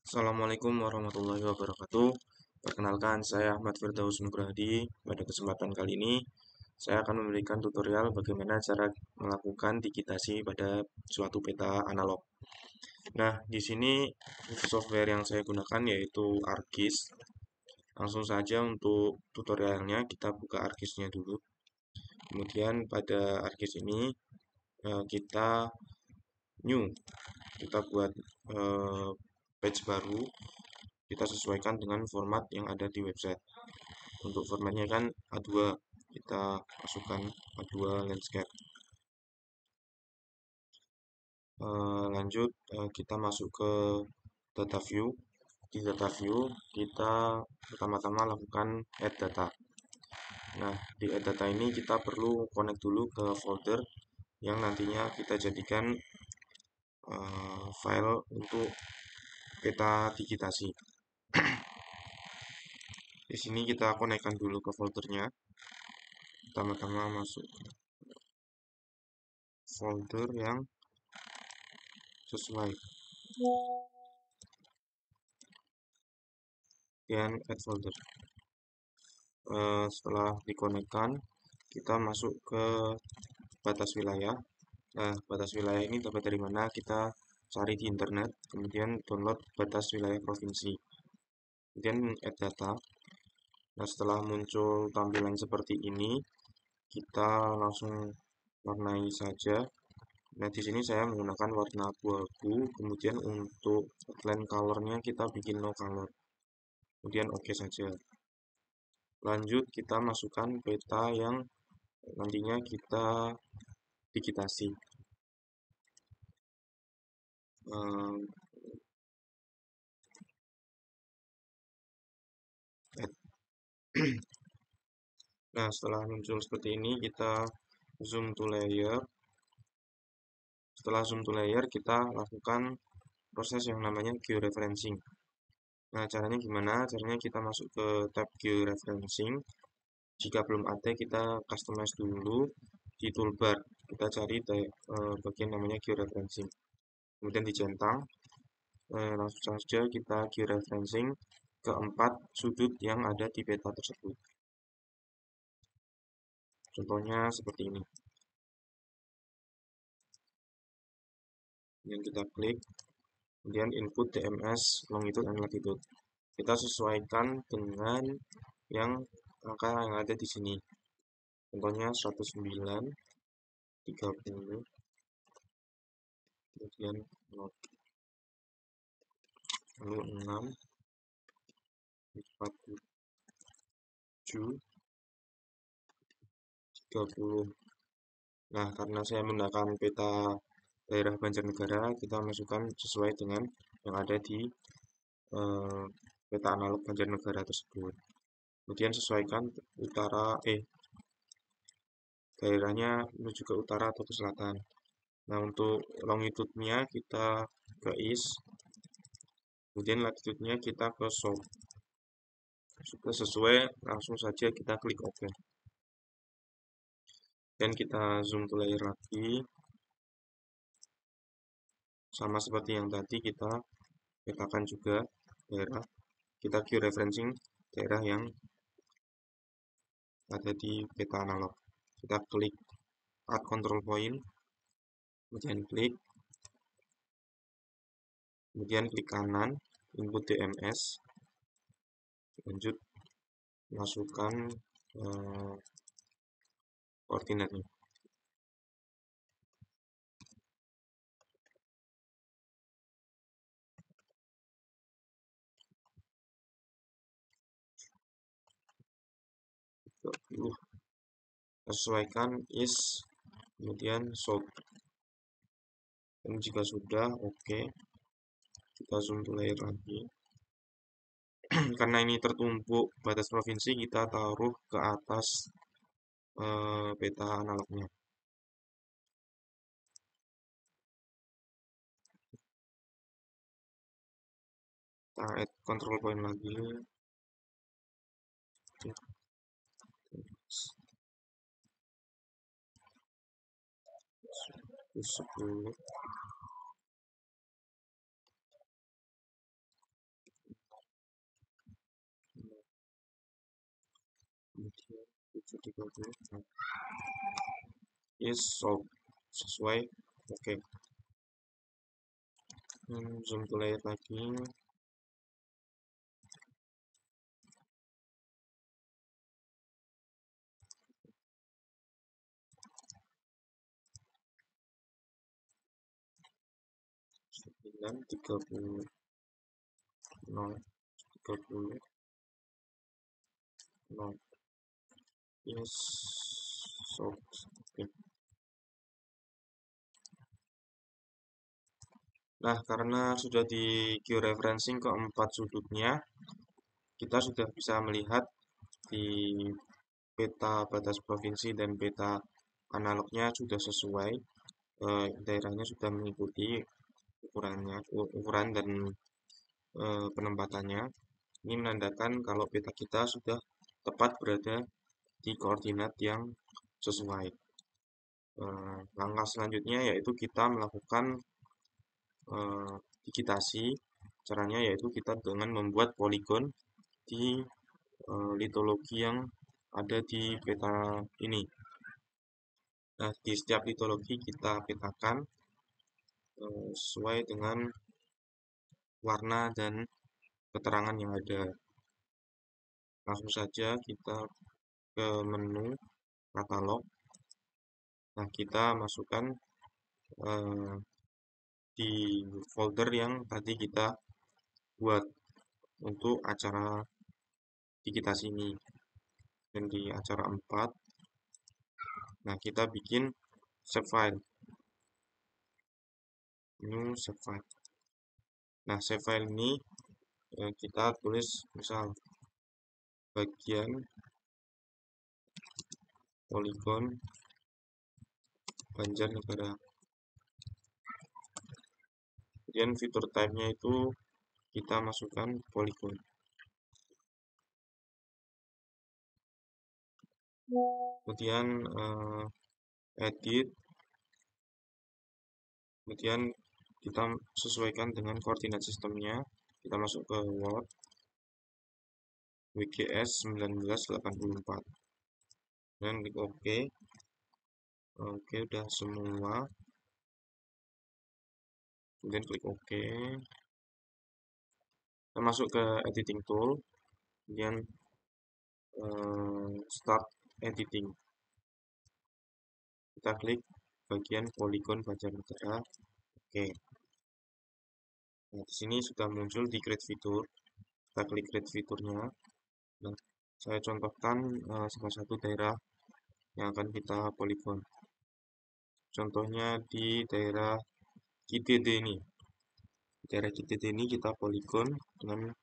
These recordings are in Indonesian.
Assalamualaikum warahmatullahi wabarakatuh. Perkenalkan, saya Ahmad Firdaus Nugrahadi. Pada kesempatan kali ini, saya akan memberikan tutorial bagaimana cara melakukan digitasi pada suatu peta analog. Nah, di sini software yang saya gunakan yaitu ArcGIS. Langsung saja untuk tutorialnya kita buka ArcGIS-nya dulu. Kemudian pada ArcGIS ini kita new, kita buat page baru. Kita sesuaikan dengan format yang ada di website. Untuk formatnya kan A2, kita masukkan A2 landscape. Lanjut, kita masuk ke data view. Di data view kita pertama-tama lakukan add data. Nah, di add data ini kita perlu connect dulu ke folder yang nantinya kita jadikan file untuk peta digitasi. Di sini kita konekkan dulu ke foldernya. Pertama-tama masuk folder yang sesuai. Kemudian add folder. Setelah dikonekkan, kita masuk ke batas wilayah. Nah, batas wilayah ini dapat dari mana? Kita cari di internet, kemudian download batas wilayah provinsi. Kemudian add data. Nah, setelah muncul tampilan seperti ini, kita langsung warnai saja. Nah, di sini saya menggunakan warna abu-abu, kemudian untuk outline colornya kita bikin no color. Kemudian oke saja. Lanjut kita masukkan peta yang nantinya kita digitasi. Nah, setelah muncul seperti ini, kita zoom to layer. Setelah zoom to layer, kita lakukan proses yang namanya georeferencing. Nah, caranya gimana? Caranya kita masuk ke tab georeferencing. Jika belum ada, kita customize dulu di toolbar. Kita cari bagian namanya georeferencing. Kemudian dicentang. Langsung saja kita georeferencing ke 4 sudut yang ada di peta tersebut. Contohnya seperti ini. Kemudian kita klik, kemudian input DMS longitude and latitude. Kita sesuaikan dengan yang angka yang ada di sini. Contohnya 109, 30, kemudian 0, lalu 6, 47, 30. Nah, karena saya menggunakan peta daerah Banjarnegara, kita masukkan sesuai dengan yang ada di peta analog Banjarnegara tersebut. Kemudian sesuaikan daerahnya menuju ke utara atau ke selatan. Nah, untuk longitude-nya kita ke east, kemudian latitude-nya kita ke south. Sudah sesuai, langsung saja kita klik OK. Dan kita zoom to layer lagi. Sama seperti yang tadi, kita petakan juga daerah. Kita georeferencing daerah yang ada di peta analog. Kita klik add control point, kemudian klik, kemudian klik kanan, input DMS, lanjut masukkan koordinatnya. Sesuaikan east, kemudian south. Dan jika sudah oke, kita zoom to layer lagi. Karena ini tertumpuk batas provinsi, kita taruh ke atas peta analognya. Kita add control point lagi. 10, 730. Yes, so sesuai. Oke. Zoom ke layar lagi. Dan 30 0 30 0. Yes, so oke. Nah, karena sudah di georeferencing ke 4 sudutnya, kita sudah bisa melihat di peta batas provinsi dan peta analognya sudah sesuai, daerahnya sudah mengikuti ukuran dan penempatannya. Ini menandakan kalau peta kita sudah tepat berada di koordinat yang sesuai. Langkah selanjutnya yaitu kita melakukan digitasi. Caranya yaitu kita dengan membuat poligon di litologi yang ada di peta ini. Nah, di setiap litologi kita petakan sesuai dengan warna dan keterangan yang ada. Langsung saja kita ke menu katalog. Nah, kita masukkan di folder yang tadi kita buat untuk acara digitasi ini. Dan di acara 4, nah kita bikin save file. New save file. Nah, save file ini kita tulis misal bagian poligon Banjarnegara. Kemudian fitur type-nya itu kita masukkan poligon. Kemudian edit. Kemudian kita sesuaikan dengan koordinat sistemnya. Kita masuk ke Word WGS 1984 dan klik OK. Oke, udah semua. Kemudian klik OK. Kita masuk ke editing tool. Kemudian start editing. Kita klik bagian poligon Banjarnegara. Oke. Nah, di sini sudah muncul di create fitur. Kita klik create fiturnya. Nah, saya contohkan salah satu daerah yang akan kita poligon. Contohnya di daerah KITD ini. Di daerah KITD ini kita poligon dengan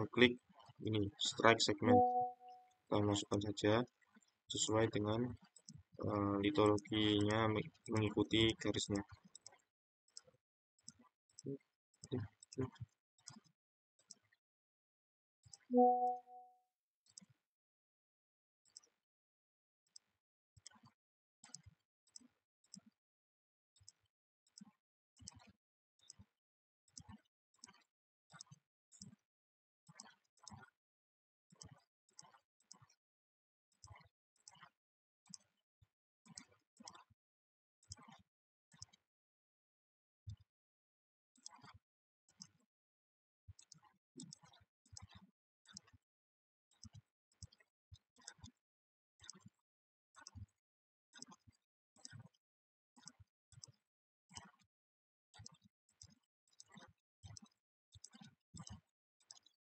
mengklik ini strike segment. Kita masukkan saja sesuai dengan litologinya mengikuti garisnya.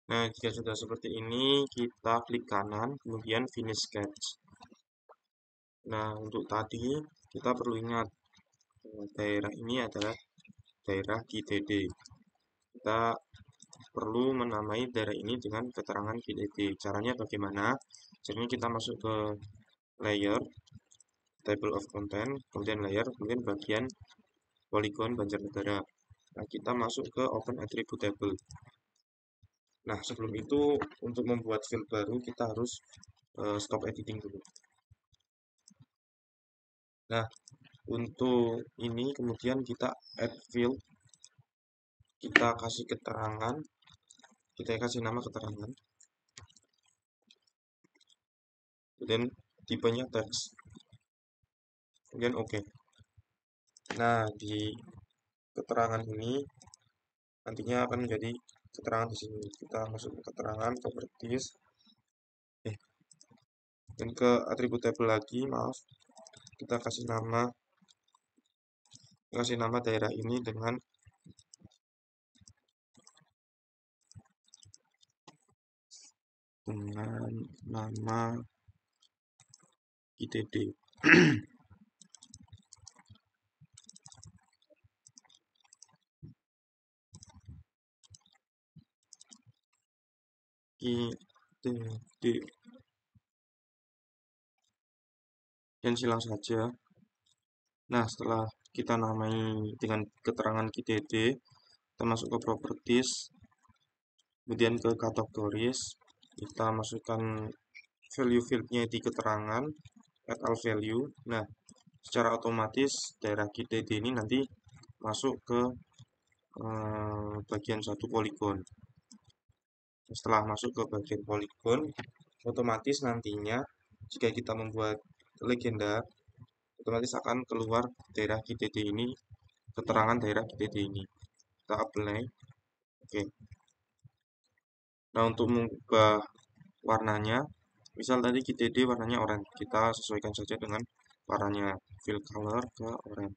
Nah, jika sudah seperti ini, kita klik kanan, kemudian finish sketch. Nah, untuk tadi, kita perlu ingat, daerah ini adalah daerah KITD. Kita perlu menamai daerah ini dengan keterangan KITD. Caranya bagaimana? Caranya kita masuk ke layer, table of content, kemudian layer, kemudian bagian poligon Banjarnegara. Nah, kita masuk ke open attribute table. Nah, sebelum itu untuk membuat field baru kita harus stop editing dulu. Nah, untuk ini kemudian kita add field, kita kasih keterangan, kita kasih nama keterangan, kemudian tipenya teks, kemudian oke. Nah, di keterangan ini nantinya akan menjadi keterangan di sini. Kita masuk ke keterangan properties, dan ke atribut table lagi, maaf. Kita kasih nama daerah ini dengan nama ITD. ITD, dan silang saja. Nah, setelah kita namai dengan keterangan ITD, kita masuk ke properties, kemudian ke kategoris, kita masukkan value fieldnya di keterangan, add all value. Nah, secara otomatis daerah ITD ini nanti masuk ke bagian satu poligon. Setelah masuk ke bagian poligon, otomatis nantinya jika kita membuat legenda, otomatis akan keluar daerah ITD ini, keterangan daerah ITD ini. Kita apply, oke. Nah, untuk mengubah warnanya, misal tadi ITD warnanya oranye, kita sesuaikan saja dengan warnanya, fill color ke oranye.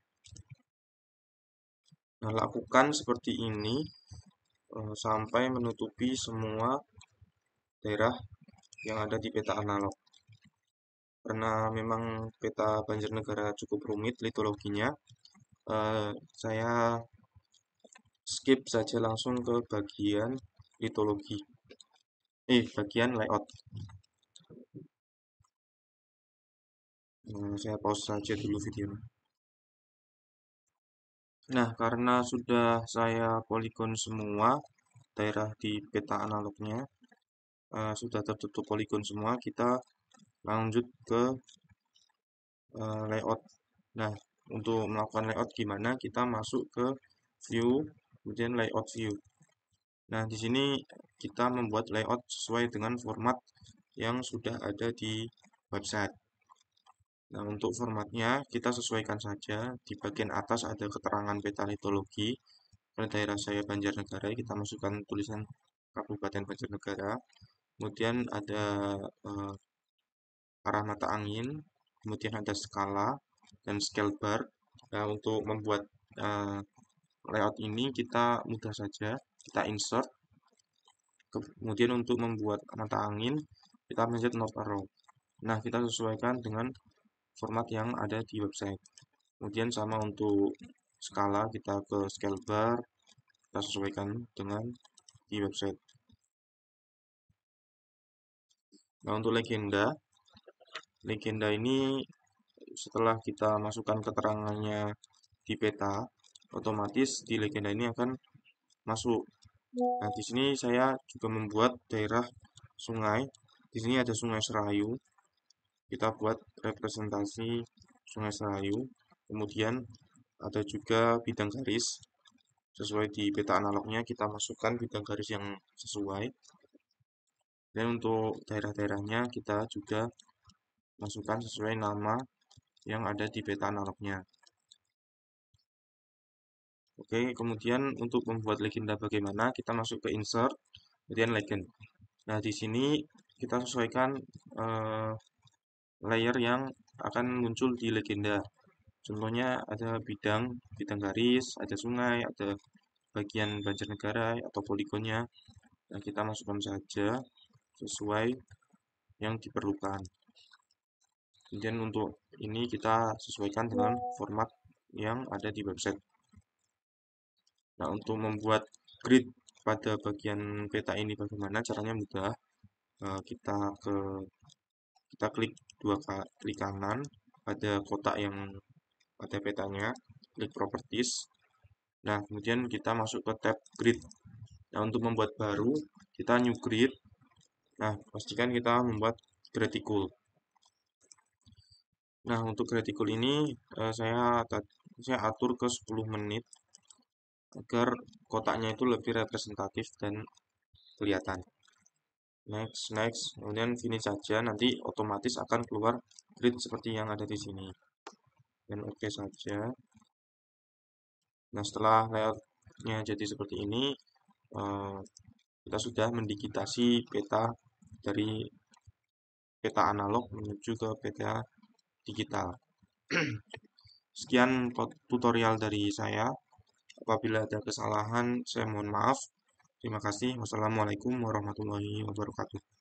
Nah, lakukan seperti ini sampai menutupi semua daerah yang ada di peta analog. Karena memang peta Banjarnegara cukup rumit litologinya, saya skip saja langsung ke bagian litologi. Bagian layout. Saya pause saja dulu videonya. Nah, karena sudah saya poligon semua daerah di peta analognya, sudah tertutup poligon semua, kita lanjut ke layout. Nah, untuk melakukan layout gimana? Kita masuk ke view, kemudian layout view. Nah, di sini kita membuat layout sesuai dengan format yang sudah ada di website. Nah, untuk formatnya kita sesuaikan saja. Di bagian atas ada keterangan peta litologi. Pada daerah saya Banjarnegara, kita masukkan tulisan Kabupaten Banjarnegara. Kemudian ada arah mata angin, kemudian ada skala dan scale bar. Nah, untuk membuat layout ini kita mudah saja, kita insert. Kemudian untuk membuat mata angin, kita pencet north arrow. Nah, kita sesuaikan dengan format yang ada di website. Kemudian sama untuk skala, kita ke scale bar, kita sesuaikan dengan di website. Nah, untuk legenda ini setelah kita masukkan keterangannya di peta, otomatis di legenda ini akan masuk. Nah, di sini saya juga membuat daerah sungai. Di sini ada Sungai Serayu. Kita buat representasi Sungai Serayu. Kemudian ada juga bidang garis. Sesuai di peta analognya, kita masukkan bidang garis yang sesuai. Dan untuk daerah-daerahnya kita juga masukkan sesuai nama yang ada di peta analognya. Oke, kemudian untuk membuat legenda bagaimana, kita masuk ke insert, kemudian legend. Nah, di sini kita sesuaikan layer yang akan muncul di legenda. Contohnya ada bidang garis, ada sungai, ada bagian Banjarnegara atau poligonnya. Nah, kita masukkan saja sesuai yang diperlukan. Kemudian untuk ini kita sesuaikan dengan format yang ada di website. Nah, untuk membuat grid pada bagian peta ini bagaimana caranya mudah. Kita klik klik kanan pada kotak yang pada petanya, klik properties. Nah, kemudian kita masuk ke tab grid. Nah, untuk membuat baru, kita new grid. Nah, pastikan kita membuat graticule. Nah, untuk graticule ini saya atur ke 10 menit agar kotaknya itu lebih representatif dan kelihatan. next, next, kemudian finish saja, nanti otomatis akan keluar grid seperti yang ada di sini. Dan oke saja. Nah, setelah layoutnya jadi seperti ini, kita sudah mendigitasi peta dari peta analog menuju ke peta digital. Sekian tutorial dari saya. Apabila ada kesalahan, saya mohon maaf. Terima kasih. Wassalamualaikum warahmatullahi wabarakatuh.